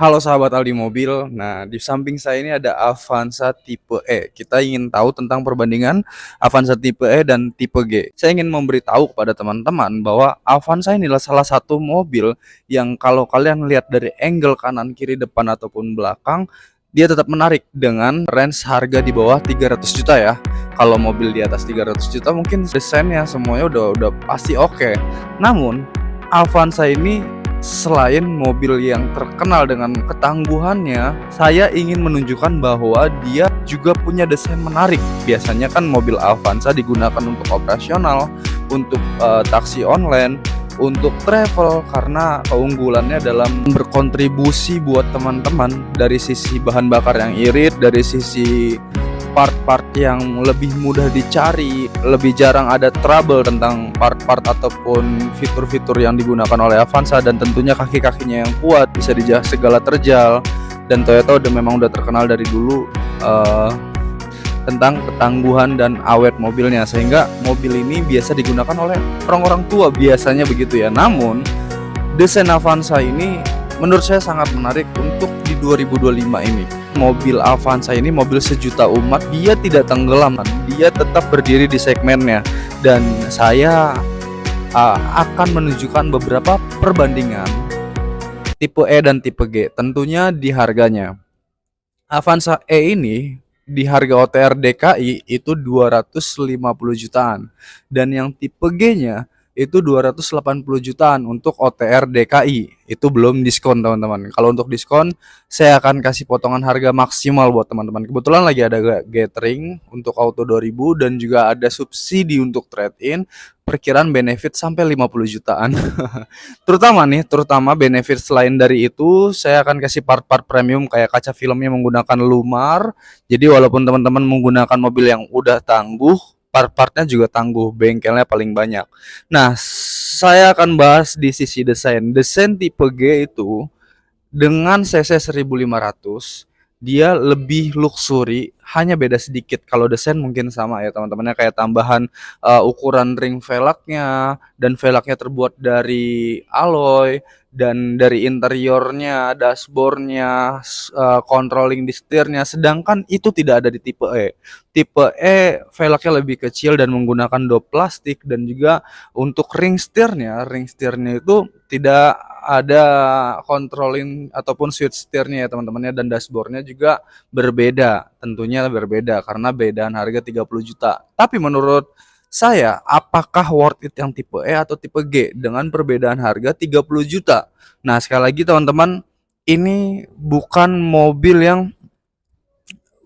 Halo sahabat Aldi Mobil. Nah, di samping saya ini ada Avanza tipe E. Kita ingin tahu tentang perbandingan Avanza tipe E dan tipe G. Saya ingin memberitahu kepada teman-teman bahwa Avanza inilah salah satu mobil yang kalau kalian lihat dari angle kanan, kiri, depan ataupun belakang, dia tetap menarik dengan range harga di bawah 300 juta ya. Kalau mobil di atas 300 juta mungkin desainnya semuanya udah pasti oke. Namun Avanza ini selain mobil yang terkenal dengan ketangguhannya, saya ingin menunjukkan bahwa dia juga punya desain menarik. Biasanya kan mobil Avanza digunakan untuk operasional, untuk taksi online, untuk travel karena keunggulannya dalam berkontribusi buat teman-teman dari sisi bahan bakar yang irit, dari sisi part-part yang lebih mudah dicari, lebih jarang ada trouble tentang part-part ataupun fitur-fitur yang digunakan oleh Avanza, dan tentunya kaki-kakinya yang kuat bisa segala terjal. Dan Toyota memang udah terkenal dari dulu tentang ketangguhan dan awet mobilnya, sehingga mobil ini biasa digunakan oleh orang-orang tua biasanya begitu ya. Namun desain Avanza ini menurut saya sangat menarik untuk di 2025 ini. Mobil Avanza ini mobil sejuta umat, dia tidak tenggelam, dia tetap berdiri di segmennya. Dan saya akan menunjukkan beberapa perbandingan tipe E dan tipe G, tentunya di harganya. Avanza E ini di harga OTR DKI itu 250 jutaan, dan yang tipe G-nya itu 280 jutaan untuk OTR DKI. Itu belum diskon teman-teman. Kalau untuk diskon saya akan kasih potongan harga maksimal buat teman-teman. Kebetulan lagi ada gathering untuk Auto 2000 dan juga ada subsidi untuk trade-in, perkiraan benefit sampai 50 jutaan. Terutama benefit selain dari itu, saya akan kasih part-part premium kayak kaca filmnya menggunakan Lumar. Jadi walaupun teman-teman menggunakan mobil yang udah tangguh, part-partnya juga tangguh, bengkelnya paling banyak. Nah, saya akan bahas di sisi desain. Desain tipe G itu dengan cc 1500, dia lebih luxury, hanya beda sedikit. Kalau desain mungkin sama ya teman-temannya, kayak tambahan ukuran ring velgnya, dan velgnya terbuat dari alloy, dan dari interiornya, dashboardnya, controlling di setirnya. Sedangkan itu tidak ada di tipe E. Tipe E velgnya lebih kecil dan menggunakan dop plastik, dan juga untuk ring steernya itu tidak ada controlling ataupun switch setirnya ya teman-temannya, dan dashboardnya juga berbeda, tentunya berbeda karena bedaan harga 30 juta. Tapi menurut saya, apakah worth it yang tipe E atau tipe G dengan perbedaan harga 30 juta? Nah, sekali lagi teman-teman, ini bukan mobil yang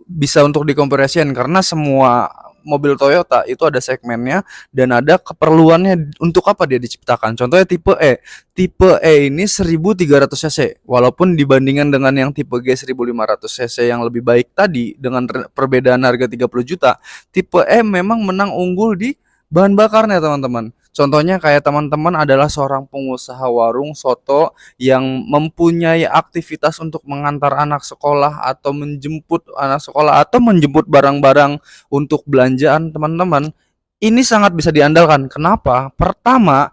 bisa untuk dikomparasikan karena semua mobil Toyota itu ada segmennya dan ada keperluannya untuk apa dia diciptakan. Contohnya tipe E. Tipe E ini 1300 cc. Walaupun dibandingkan dengan yang tipe G 1500 cc yang lebih baik tadi dengan perbedaan harga 30 juta, tipe E memang menang unggul di bahan bakarnya, teman-teman. Contohnya kayak teman-teman adalah seorang pengusaha warung soto yang mempunyai aktivitas untuk mengantar anak sekolah atau menjemput anak sekolah atau menjemput barang-barang untuk belanjaan teman-teman, ini sangat bisa diandalkan. Kenapa? Pertama,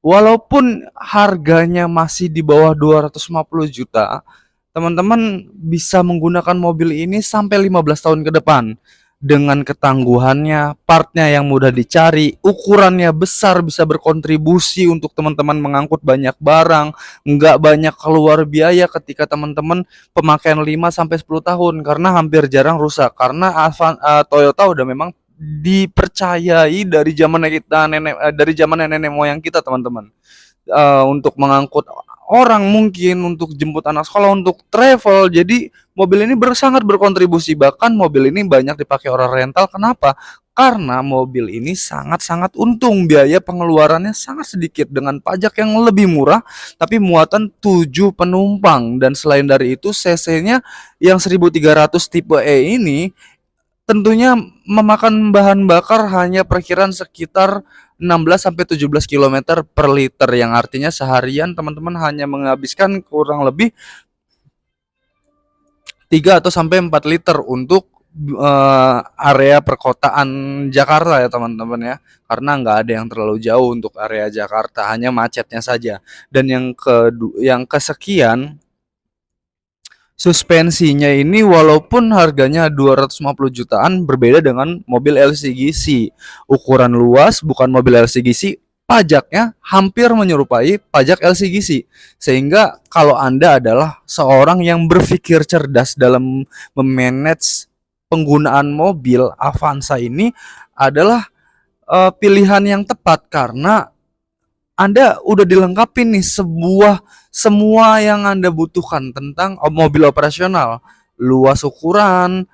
walaupun harganya masih di bawah 250 juta, teman-teman bisa menggunakan mobil ini sampai 15 tahun ke depan. Dengan ketangguhannya, partnya yang mudah dicari, ukurannya besar, bisa berkontribusi untuk teman-teman mengangkut banyak barang, nggak banyak keluar biaya ketika teman-teman pemakaian 5 sampai 10 tahun karena hampir jarang rusak. Karena Toyota udah memang dipercayai dari zaman dari zaman nenek moyang kita, teman-teman. Untuk mengangkut orang, mungkin untuk jemput anak sekolah, untuk travel. Jadi mobil ini sangat berkontribusi. Bahkan mobil ini banyak dipakai orang rental. Kenapa? Karena mobil ini sangat-sangat untung, biaya pengeluarannya sangat sedikit dengan pajak yang lebih murah, tapi muatan 7 penumpang. Dan selain dari itu, cc-nya yang 1300 tipe E ini tentunya memakan bahan bakar hanya perkiraan sekitar 16 sampai 17 kilometer per liter, yang artinya seharian teman-teman hanya menghabiskan kurang lebih 3 atau sampai 4 liter untuk area perkotaan Jakarta ya teman-teman ya. Karena nggak ada yang terlalu jauh untuk area Jakarta, hanya macetnya saja. Dan yang kesekian, Suspensinya ini walaupun harganya 250 jutaan berbeda dengan mobil LCGC. Ukuran luas bukan mobil LCGC, pajaknya hampir menyerupai pajak LCGC. Sehingga kalau Anda adalah seorang yang berpikir cerdas dalam memanage penggunaan mobil, Avanza ini adalah pilihan yang tepat karena Anda udah dilengkapi nih semua yang Anda butuhkan tentang mobil operasional, luas ukuran,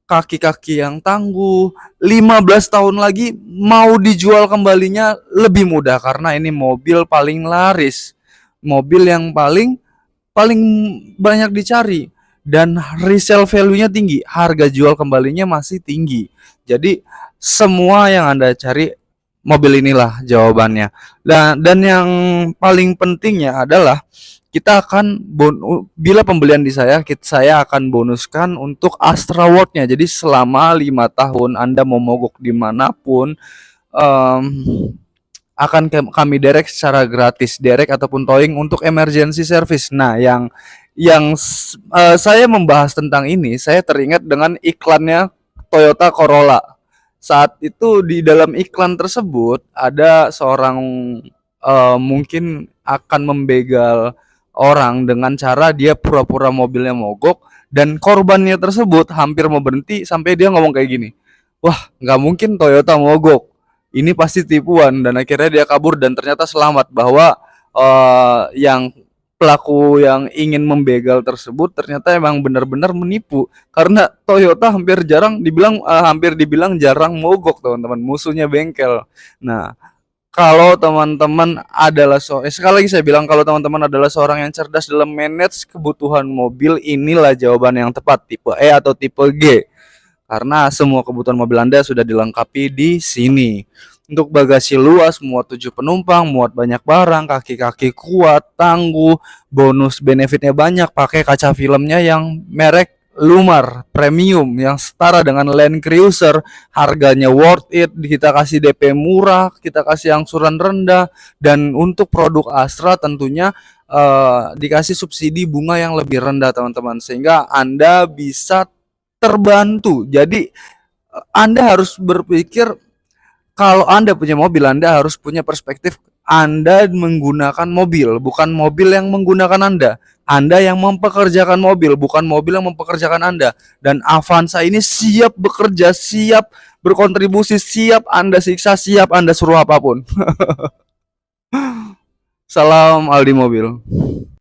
kaki-kaki yang tangguh, 15 tahun lagi mau dijual kembalinya lebih mudah karena ini mobil paling laris, mobil yang paling paling banyak dicari dan resale value-nya tinggi, harga jual kembalinya masih tinggi. Jadi semua yang Anda cari mobil inilah jawabannya. Dan yang paling pentingnya adalah kita akan bila pembelian di saya akan bonuskan untuk Astra Award-nya. Jadi selama 5 tahun Anda mau mogok dimanapun, um, akan kami derek secara gratis, derek ataupun towing untuk emergency service. Nah, saya membahas tentang ini, saya teringat dengan iklannya Toyota Corolla. Saat itu di dalam iklan tersebut ada seorang mungkin akan membegal orang dengan cara dia pura-pura mobilnya mogok dan korbannya tersebut hampir mau berhenti sampai dia ngomong kayak gini, wah nggak mungkin Toyota mogok, ini pasti tipuan, dan akhirnya dia kabur dan ternyata selamat bahwa yang pelaku yang ingin membegal tersebut ternyata emang benar-benar menipu karena Toyota hampir dibilang jarang mogok teman-teman, musuhnya bengkel. Nah, kalau teman-teman adalah sekali lagi saya bilang kalau teman-teman adalah seorang yang cerdas dalam manage kebutuhan mobil, inilah jawaban yang tepat, tipe E atau tipe G. Karena semua kebutuhan mobil Anda sudah dilengkapi di sini. Untuk bagasi luas, muat 7 penumpang, muat banyak barang, kaki-kaki kuat, tangguh, bonus benefitnya banyak, pakai kaca filmnya yang merek Lumar premium yang setara dengan Land Cruiser, harganya worth it, kita kasih DP murah, kita kasih angsuran rendah, dan untuk produk Astra tentunya dikasih subsidi bunga yang lebih rendah teman-teman, sehingga Anda bisa terbantu. Jadi Anda harus berpikir kalau Anda punya mobil, Anda harus punya perspektif Anda menggunakan mobil, bukan mobil yang menggunakan Anda. Anda yang mempekerjakan mobil, bukan mobil yang mempekerjakan Anda. Dan Avanza ini siap bekerja, siap berkontribusi, siap Anda siksa, siap Anda suruh apapun. Salam Aldi Mobil.